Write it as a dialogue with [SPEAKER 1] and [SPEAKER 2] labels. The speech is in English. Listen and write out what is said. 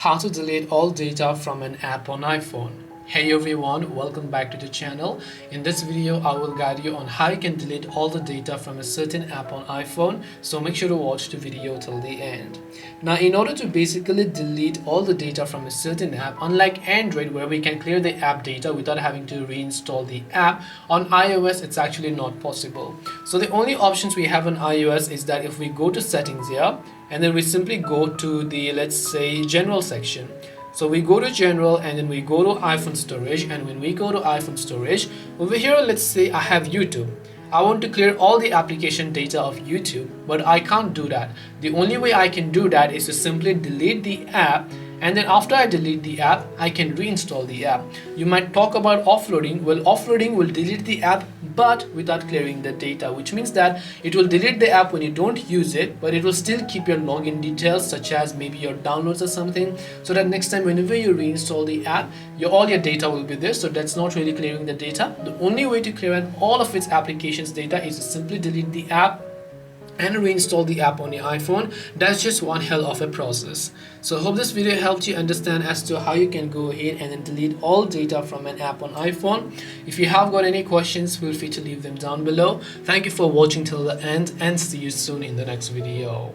[SPEAKER 1] How to delete all data from an app on iPhone. Hey everyone, welcome back to the channel. In this video, I will guide you on how you can delete all the data from a certain app on iPhone, so make sure to watch the video till the end. Now, in order to basically delete all the data from a certain app, unlike Android where we can clear the app data without having to reinstall the app, on iOS it's actually not possible. So the only options we have on iOS is that if we go to settings here, and then we simply go to the, let's say, general section. So we go to general and then we go to iPhone storage, and when we go to iPhone storage, over here, let's say I have YouTube. I want to clear all the application data of YouTube, but I can't do that. The only way I can do that is to simply delete the app, and then after I delete the app, I can reinstall the app. You might talk about offloading. Well, offloading will delete the app but without clearing the data, which means that it will delete the app when you don't use it, but it will still keep your login details, such as maybe your downloads or something, so that next time whenever you reinstall the app, all your data will be there. So that's not really clearing the data. The only way to clear all of its applications data is to simply delete the app and reinstall the app on your iPhone. That's just one hell of a process. So I hope this video helped you understand as to how you can go ahead and then delete all data from an app on iPhone. If you have got any questions, feel free to leave them down below. Thank you for watching till the end, and see you soon in the next video.